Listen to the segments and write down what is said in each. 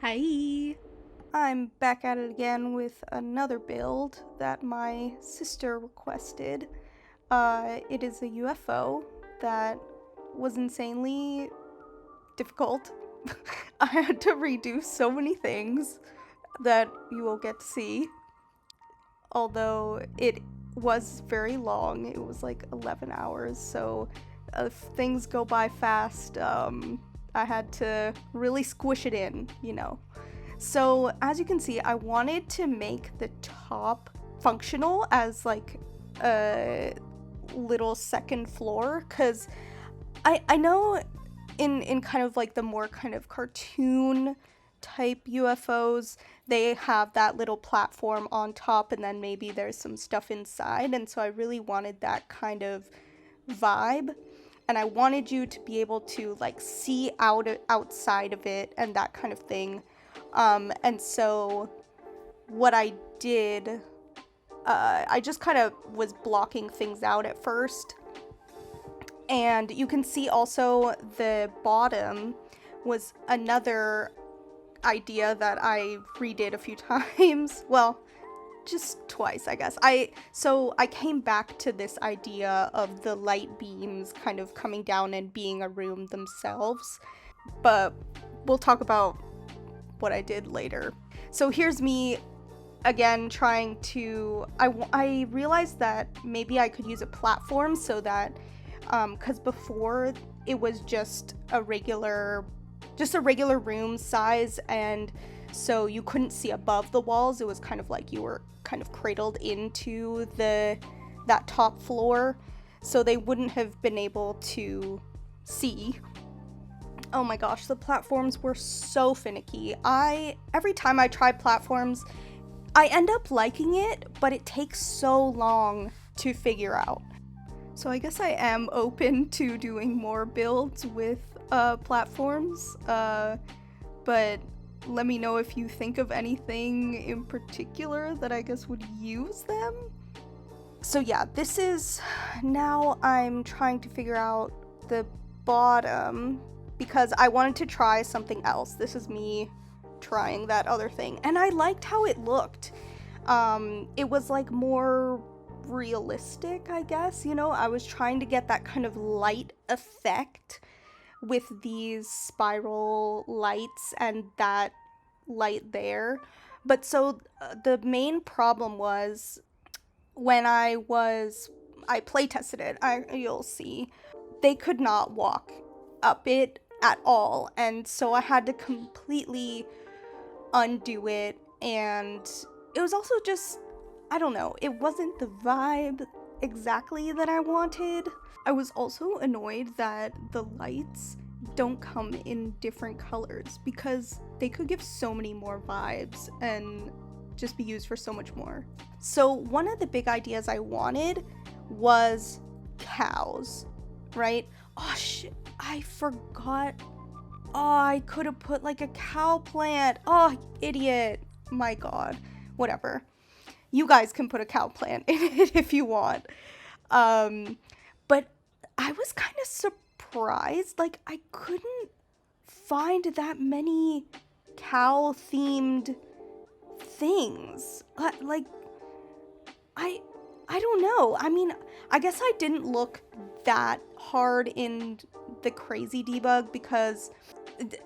Hi. I'm back at it again with another build that my sister requested. It is a UFO that was insanely difficult. I had to redo so many things that you will get to see. Although it was very long, it was like 11 hours, so if things go by fast, I had to really squish it in. So as you can see, I wanted to make the top functional as like a little second floor, because I know in kind of like the more kind of cartoon type UFOs, they have that little platform on top and then maybe there's some stuff inside, and so I really wanted that kind of vibe, and I wanted you to be able to like see outside of it and that kind of thing. And so what I did, I just kind of was blocking things out at first. And you can see also the bottom was another idea that I redid a few times. Well, just twice, I guess. So I came back to this idea of the light beams kind of coming down and being a room themselves. But we'll talk about what I did later. So here's me again trying to I realized that maybe I could use a platform so that because before it was just a regular room size, and so you couldn't see above the walls. It was kind of like you were kind of cradled into that top floor, so they wouldn't have been able to see. Oh my gosh, the platforms were so finicky. Every time I try platforms, I end up liking it, but it takes so long to figure out. So I guess I am open to doing more builds with platforms, but let me know if you think of anything in particular that I guess would use them. So yeah, this is, now I'm trying to figure out the bottom because I wanted to try something else. This is me trying that other thing, and I liked how it looked. It was like more realistic, I guess. I was trying to get that kind of light effect with these spiral lights and that light there. But so the main problem was when I play tested it, you'll see, they could not walk up it at all, and so I had to completely undo it, and it was also just, I don't know, it wasn't the vibe exactly that I wanted. I was also annoyed that the lights don't come in different colors because they could give so many more vibes and just be used for so much more. So one of the big ideas I wanted was cows, right? Oh shit, I forgot. Oh, I could have put like a cow plant. Oh, idiot. My god. Whatever. You guys can put a cow plant in it if you want. But I was kind of surprised. Like, I couldn't find that many cow themed things. Like, I don't know. I mean, I guess I didn't look that hard in the crazy debug because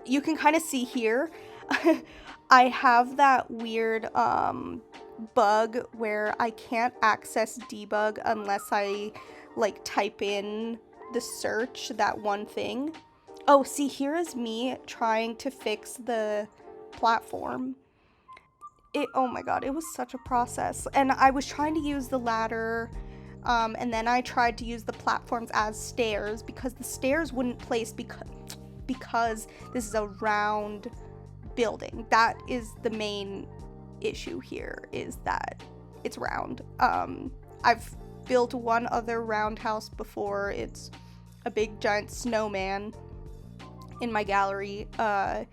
you can kind of see here. I have that weird bug where I can't access debug unless I like type in the search that one thing. Oh, see, here is me trying to fix the platform. Oh my god, it was such a process. And I was trying to use the ladder, and then I tried to use the platforms as stairs because the stairs wouldn't place because this is a round building. That is the main issue here, is that it's round. I've built one other roundhouse before. It's a big giant snowman in my gallery. I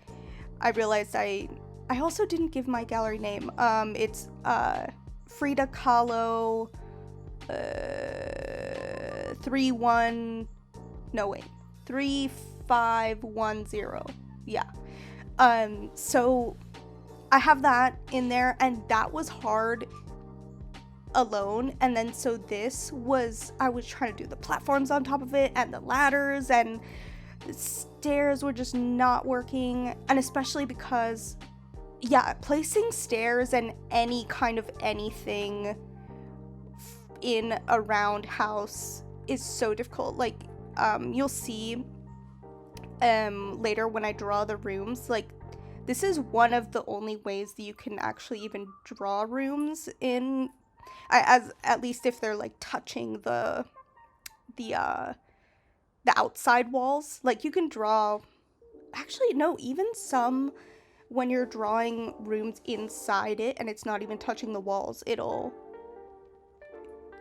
realized I also didn't give my gallery name. It's Frida Kahlo 3510. Yeah. So I have that in there, and that was hard alone. And then so this was, I was trying to do the platforms on top of it and the ladders, and the stairs were just not working. And especially because, yeah, placing stairs and any kind of anything in a round house is so difficult. Like, you'll see later when I draw the rooms, like, this is one of the only ways that you can actually even draw rooms in, as at least if they're like touching the outside walls. Like, you can draw, actually no, even some, when you're drawing rooms inside it and it's not even touching the walls, it'll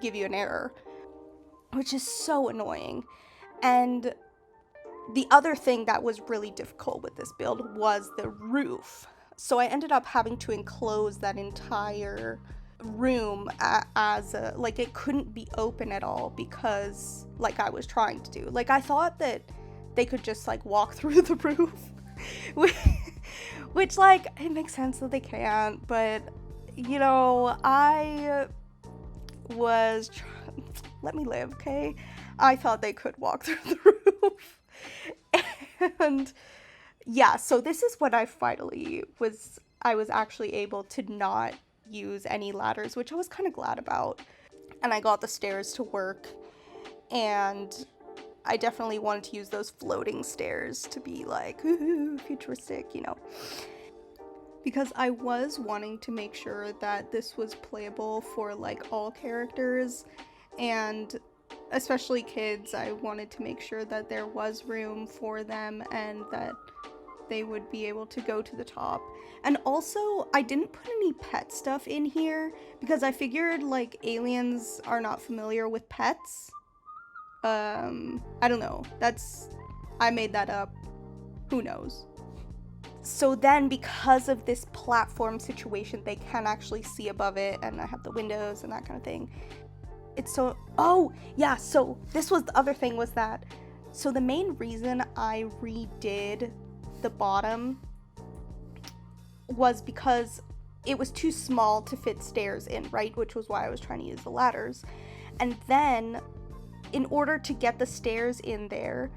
give you an error, which is so annoying. And the other thing that was really difficult with this build was the roof. So I ended up having to enclose that entire room as a, like, it couldn't be open at all because, like, I was trying to do. Like, I thought that they could just, like, walk through the roof, which, like, it makes sense that they can't, but, you know, I was, let me live, okay? I thought they could walk through the roof. And yeah, so this is what I finally was, I was actually able to not use any ladders, which I was kind of glad about. And I got the stairs to work, and I definitely wanted to use those floating stairs to be like, ooh, futuristic, you know. Because I was wanting to make sure that this was playable for like all characters, and especially kids. I wanted to make sure that there was room for them and that they would be able to go to the top. And also, I didn't put any pet stuff in here because I figured, like, aliens are not familiar with pets. I don't know. I made that up. Who knows? So then, because of this platform situation, they can actually see above it, and I have the windows and that kind of thing. It's so, oh, yeah, so this was the other thing, was that, so the main reason I redid the bottom was because it was too small to fit stairs in, right? Which was why I was trying to use the ladders. And then, in order to get the stairs in there,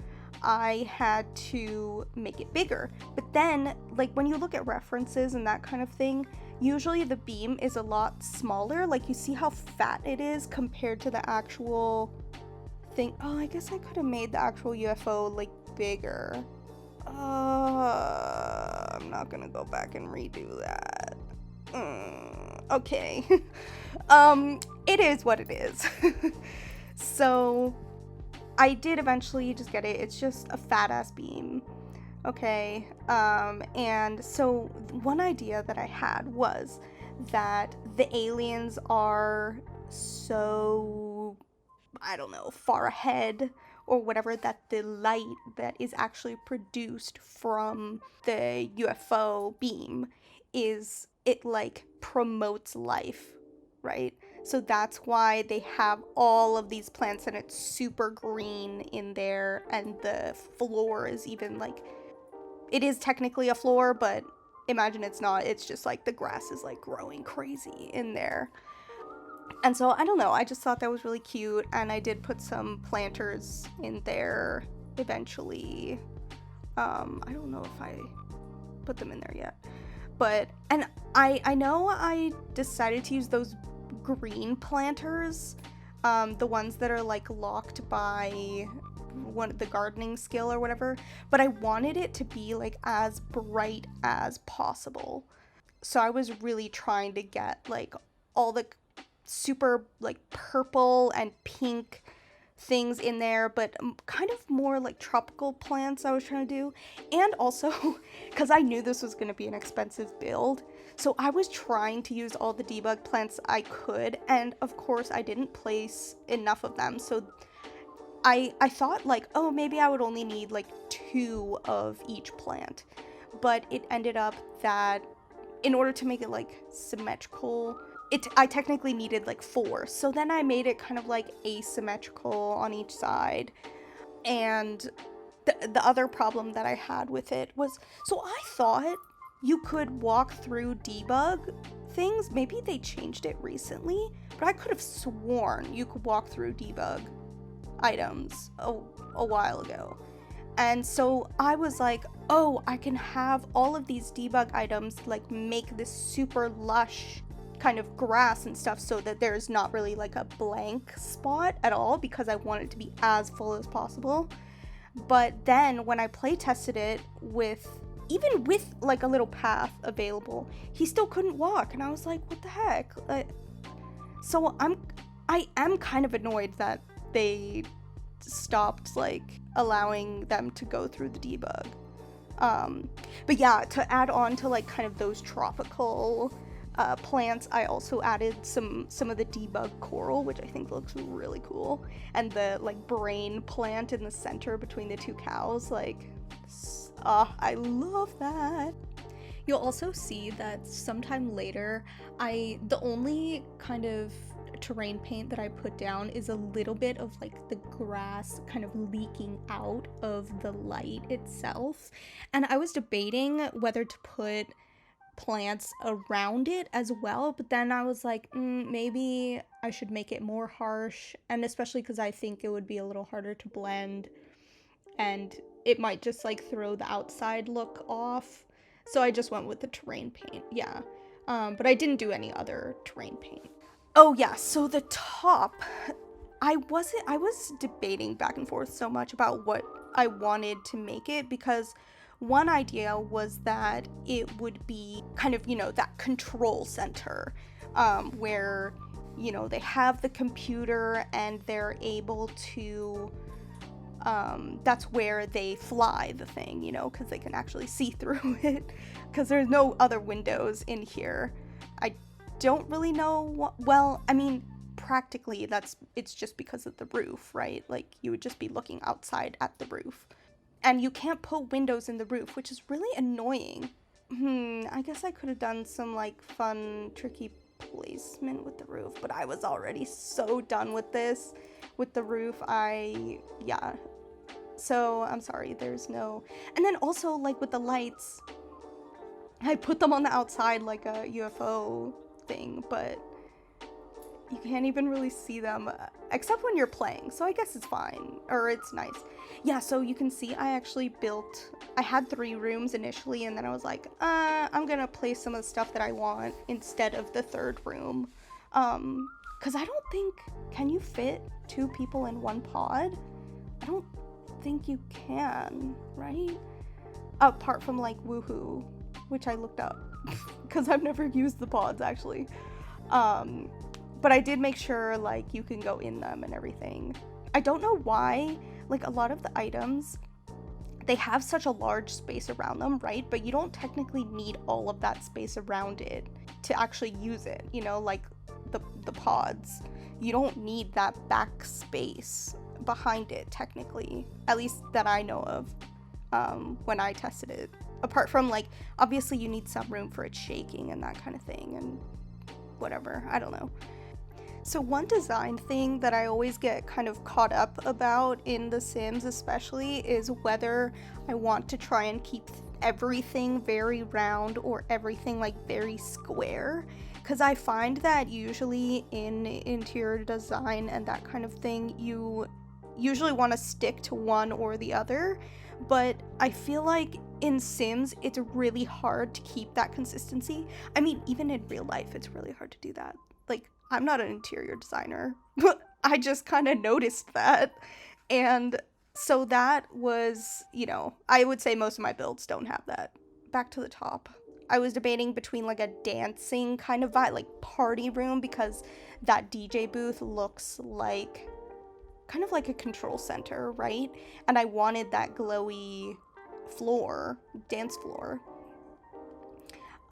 I had to make it bigger. But then, like, when you look at references and that kind of thing, usually the beam is a lot smaller. Like, you see how fat it is compared to the actual thing. Oh, I guess I could have made the actual UFO, like, bigger. I'm not gonna go back and redo that. Okay. It is what it is. So I did eventually just get it. It's just a fat ass beam. Okay. And so one idea that I had was that the aliens are so, I don't know, far ahead or whatever, that the light that is actually produced from the UFO beam is, it like promotes life, right? So that's why they have all of these plants and it's super green in there, and the floor is even like, it is technically a floor, but imagine it's not. It's just like the grass is like growing crazy in there. And so, I don't know, I just thought that was really cute, and I did put some planters in there eventually. I don't know if I put them in there yet. But, and I know I decided to use those green planters, the ones that are like locked by the gardening skill or whatever, but I wanted it to be like as bright as possible. So I was really trying to get like all the super like purple and pink things in there, but kind of more like tropical plants I was trying to do. And also, because I knew this was going to be an expensive build, so I was trying to use all the debug plants I could, and of course I didn't place enough of them. So I thought like, oh, maybe I would only need like 2 of each plant, but it ended up that in order to make it like symmetrical, I technically needed like 4. So then I made it kind of like asymmetrical on each side. And the other problem that I had with it was, so I thought you could walk through debug things. Maybe they changed it recently, but I could have sworn you could walk through debug items a while ago. And so I was like, oh, I can have all of these debug items like make this super lush kind of grass and stuff so that there's not really like a blank spot at all, because I want it to be as full as possible. But then when I play tested it even with like a little path available, he still couldn't walk, and I was like, what the heck? So I am kind of annoyed that they stopped like allowing them to go through the debug. But yeah, to add on to like kind of those tropical plants, I also added some of the debug coral, which I think looks really cool, and the like brain plant in the center between the two cows. Like, I love that. You'll also see that sometime later, the only kind of terrain paint that I put down is a little bit of like the grass kind of leaking out of the light itself, and I was debating whether to put plants around it as well, but then I was like, maybe I should make it more harsh, and especially because I think it would be a little harder to blend and it might just like throw the outside look off. So I just went with the terrain paint. Yeah. But I didn't do any other terrain paint. Oh yeah, so the top, I was debating back and forth so much about what I wanted to make it, because one idea was that it would be kind of, that control center, where, they have the computer and they're able to, that's where they fly the thing, because they can actually see through it, because there's no other windows in here. I don't really know well, I mean, practically it's just because of the roof, right? Like, you would just be looking outside at the roof. And you can't put windows in the roof, which is really annoying. I guess I could have done some like fun, tricky placement with the roof, but I was already so done with this, with the roof. Yeah. So I'm sorry, there's no. And then also like with the lights, I put them on the outside like a UFO thing, but you can't even really see them except when you're playing, so I guess it's fine, or it's nice. Yeah, so you can see I actually I had 3 rooms initially, and then I was like, I'm gonna place some of the stuff that I want instead of the 3rd room, because I don't think, can you fit 2 people in one pod? I don't think you can, right? Apart from like Woohoo, which I looked up because I've never used the pods actually. But I did make sure like you can go in them and everything. I don't know why, like a lot of the items, they have such a large space around them, right? But you don't technically need all of that space around it to actually use it, like the pods. You don't need that back space behind it technically, at least that I know of, when I tested it. Apart from like, obviously you need some room for it shaking and that kind of thing and whatever, I don't know. So one design thing that I always get kind of caught up about in The Sims especially is whether I want to try and keep everything very round or everything like very square, because I find that usually in interior design and that kind of thing, you usually want to stick to one or the other, but I feel like in Sims it's really hard to keep that consistency. I mean, even in real life it's really hard to do that. Like, I'm not an interior designer, but I just kind of noticed that. And so that was, I would say most of my builds don't have that. Back to the top. I was debating between like a dancing kind of vibe, like party room, because that DJ booth looks like kind of like a control center, right? And I wanted that glowy floor, dance floor.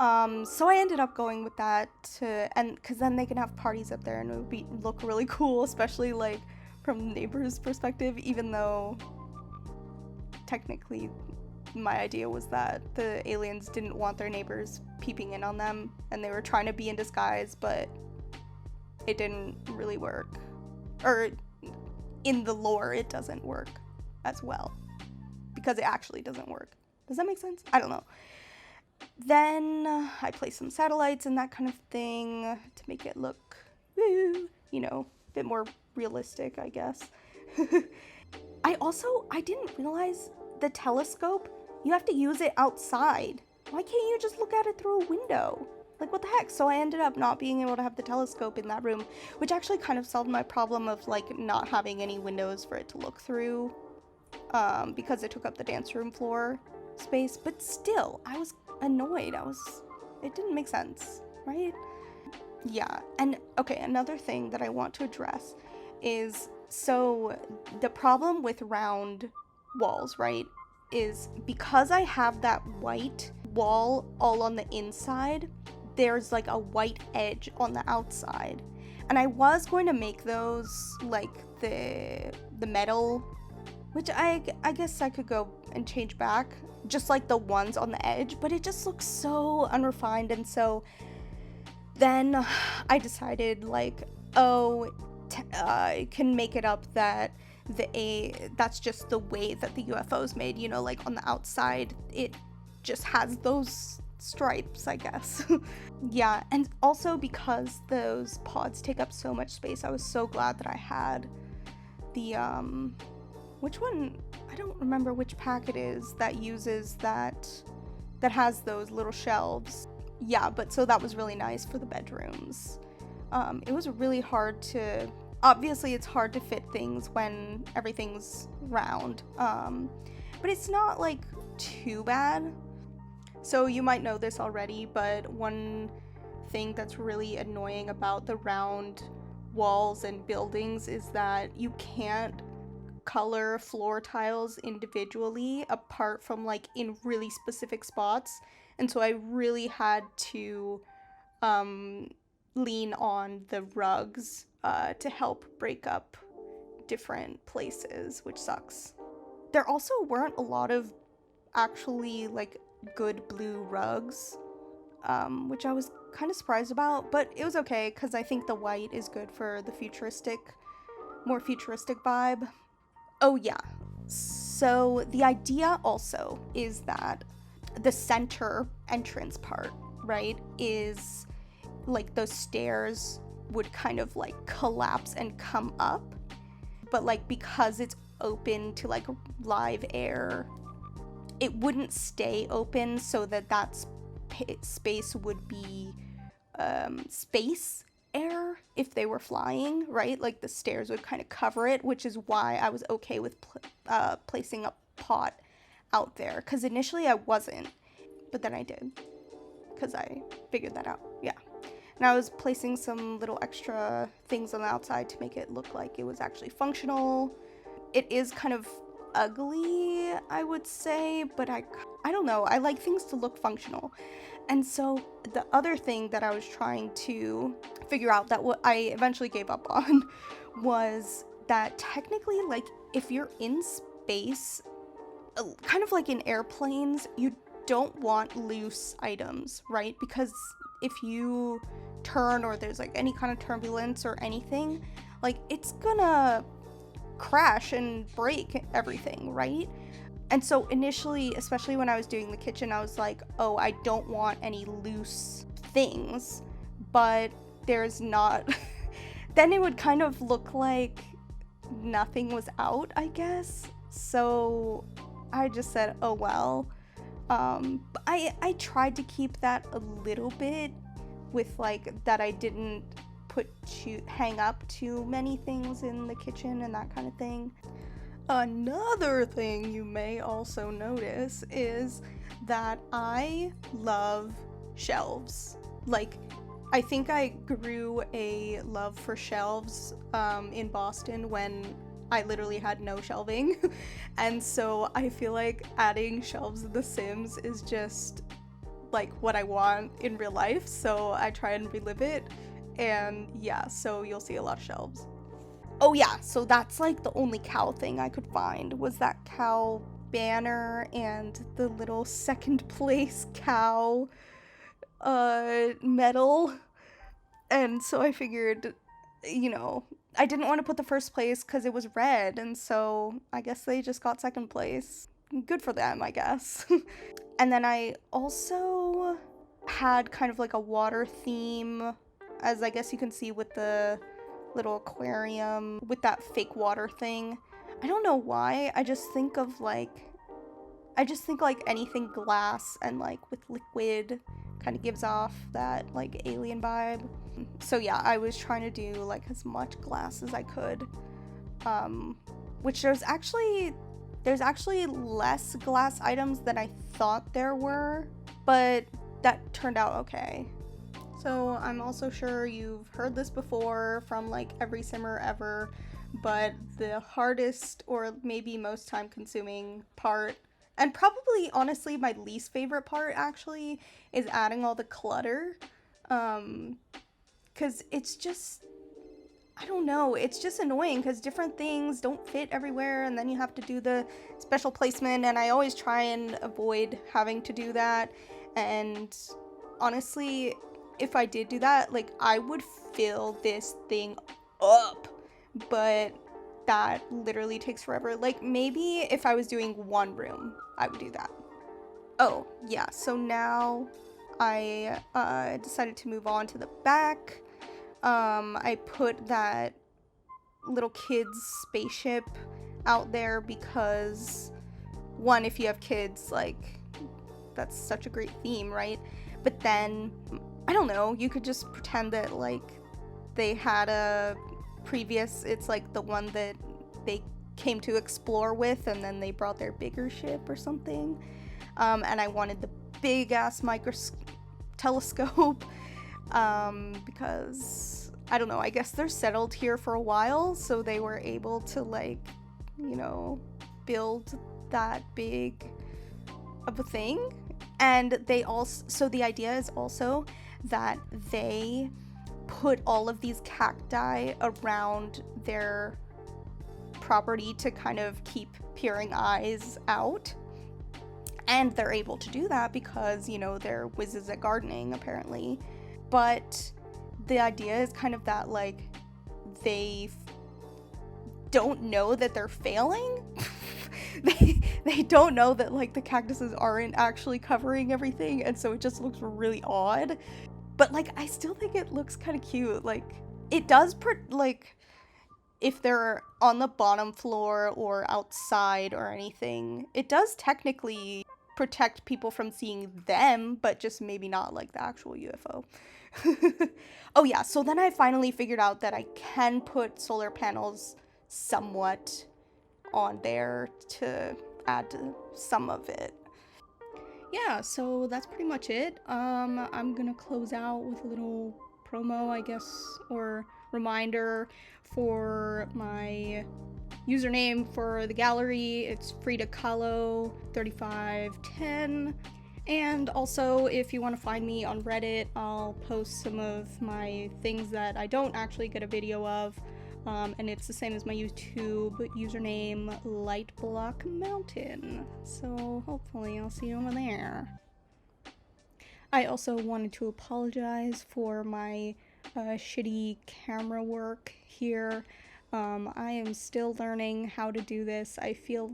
So I ended up going with that because then they can have parties up there and it would look really cool, especially like from neighbors' perspective, even though technically my idea was that the aliens didn't want their neighbors peeping in on them and they were trying to be in disguise, but it didn't really work. Or in the lore, it doesn't work as well. because it actually doesn't work. Does that make sense? I don't know. Then I placed some satellites and that kind of thing to make it look, you know, a bit more realistic, I guess. I didn't realize the telescope, you have to use it outside. Why can't you just look at it through a window? Like, what the heck? So I ended up not being able to have the telescope in that room, which actually kind of solved my problem of, like, not having any windows for it to look through, because it took up the dance room floor space. But still, I was annoyed. It didn't make sense, right? Yeah, and okay, another thing that I want to address is, so the problem with round walls, right, is because I have that white wall all on the inside, there's like a white edge on the outside. And I was going to make those like the metal, which I guess I could go and change back, just like the ones on the edge, but it just looks so unrefined. And so then I decided, like, I can make it up that that's just the way that the UFO is made, you know, like on the outside it just has those stripes, I guess. Yeah, and also because those pods take up so much space, I was so glad that I had the which one, I don't remember which pack it is that uses that has those little shelves. Yeah, but so that was really nice for the bedrooms. It was really hard to, obviously it's hard to fit things when everything's round, but it's not like too bad. So you might know this already, but one thing that's really annoying about the round walls and buildings is that you can't color floor tiles individually apart from like in really specific spots. And so I really had to lean on the rugs to help break up different places, which sucks. There also weren't a lot of actually like good blue rugs, which I was kind of surprised about, but it was okay because I think the white is good for the more futuristic vibe. Oh yeah, so the idea also is that the center entrance part, right, is like those stairs would kind of like collapse and come up, but like because it's open to like live air, it wouldn't stay open, so that space would be space air if they were flying, right? Like the stairs would kind of cover it, which is why I was okay with placing a pot out there, because initially I wasn't, but then I did because I figured that out. Yeah, and I was placing some little extra things on the outside to make it look like it was actually functional. It is kind of ugly, I would say, but I don't know, I like things to look functional. And so the other thing that I was trying to figure out that what I eventually gave up on was that technically, like, if you're in space, kind of like in airplanes, you don't want loose items, right? Because if you turn or there's like any kind of turbulence or anything, like it's gonna crash and break everything, right? And so initially, especially when I was doing the kitchen, I was like, oh, I don't want any loose things, but there's not. Then it would kind of look like nothing was out, I guess. So I just said, oh well. I tried to keep that a little bit with like that I didn't hang up too many things in the kitchen and that kind of thing. Another thing you may also notice is that I love shelves. Like, I think I grew a love for shelves in Boston when I literally had no shelving. And so I feel like adding shelves in The Sims is just like what I want in real life. So I try and relive it. And yeah, so you'll see a lot of shelves. Oh yeah, so that's like the only cow thing I could find was that cow banner and the little second place cow medal. And so I figured, you know, I didn't want to put the first place because it was red, and so I guess they just got second place. good for them, I guess. And then I also had kind of like a water theme, as I guess you can see with the little aquarium with that fake water thing. I don't know why, I just think like anything glass and like with liquid kind of gives off that like alien vibe. So yeah, I was trying to do like as much glass as I could, which there's actually less glass items than I thought there were, but that turned out okay. So I'm also sure you've heard this before from like every simmer ever, but the hardest or maybe most time consuming part, and probably honestly my least favorite part actually, is adding all the clutter. Cause it's just, I don't know, it's just annoying because different things don't fit everywhere and then you have to do the special placement, and I always try and avoid having to do that. And honestly, if I did do that, like I would fill this thing up, but that literally takes forever. Like maybe if I was doing one room, I would do that. Oh yeah, so now I decided to move on to the back. I put that little kid's spaceship out there because, one, if you have kids, like, that's such a great theme, right? But then, I don't know, you could just pretend that, like, they had a previous, it's like the one that they came to explore with, and then they brought their bigger ship or something. And I wanted the big-ass telescope, because, I don't know, I guess they're settled here for a while, so they were able to, like, you know, build that big of a thing. And they also, so the idea is also that they put all of these cacti around their property to kind of keep peering eyes out. And they're able to do that because, you know, they're whizzes at gardening, apparently. But the idea is kind of that, like, they don't know that they're failing. They don't know that, like, the cactuses aren't actually covering everything, and so it just looks really odd. But, like, I still think it looks kind of cute. Like, it does, like, if they're on the bottom floor or outside or anything, it does technically protect people from seeing them, but just maybe not, like, the actual UFO. Oh yeah, so then I finally figured out that I can put solar panels somewhat on there to add to some of it. Yeah, so that's pretty much it. I'm gonna close out with a little promo, I guess, or reminder for my username for the gallery. It's FridaKahlo3510. And also, if you want to find me on Reddit, I'll post some of my things that I don't actually get a video of. And it's the same as my YouTube username, lightblockmountain. So hopefully I'll see you over there. I also wanted to apologize for my shitty camera work here. I am still learning how to do this. I feel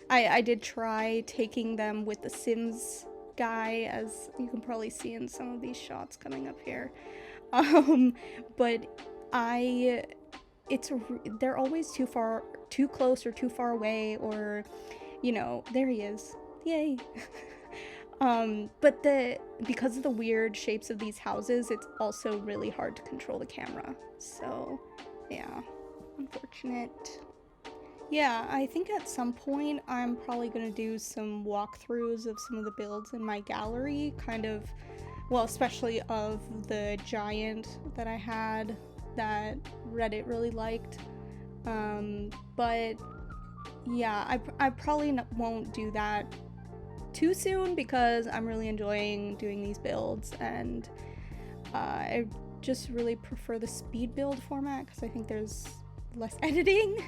I did try taking them with the Sims guy, as you can probably see in some of these shots coming up here. But they're always too close or too far away, or, you know, there he is. Yay. But because of the weird shapes of these houses, it's also really hard to control the camera. So, yeah, unfortunate. Yeah, I think at some point I'm probably gonna do some walkthroughs of some of the builds in my gallery, kind of, well, especially of the giant that I had that Reddit really liked. But yeah, I probably won't do that too soon because I'm really enjoying doing these builds, and I just really prefer the speed build format because I think there's less editing.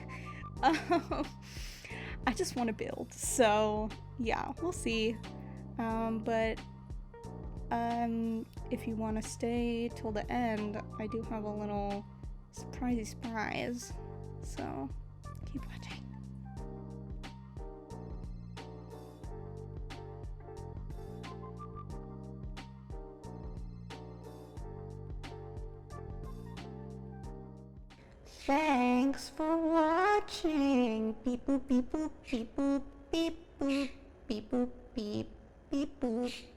I just want to build, so yeah, we'll see. But if you want to stay till the end, I do have a little surprise, so keep watching. Thanks for watching. Beep boop beep boop beep boop beep boop beep boop beep boop.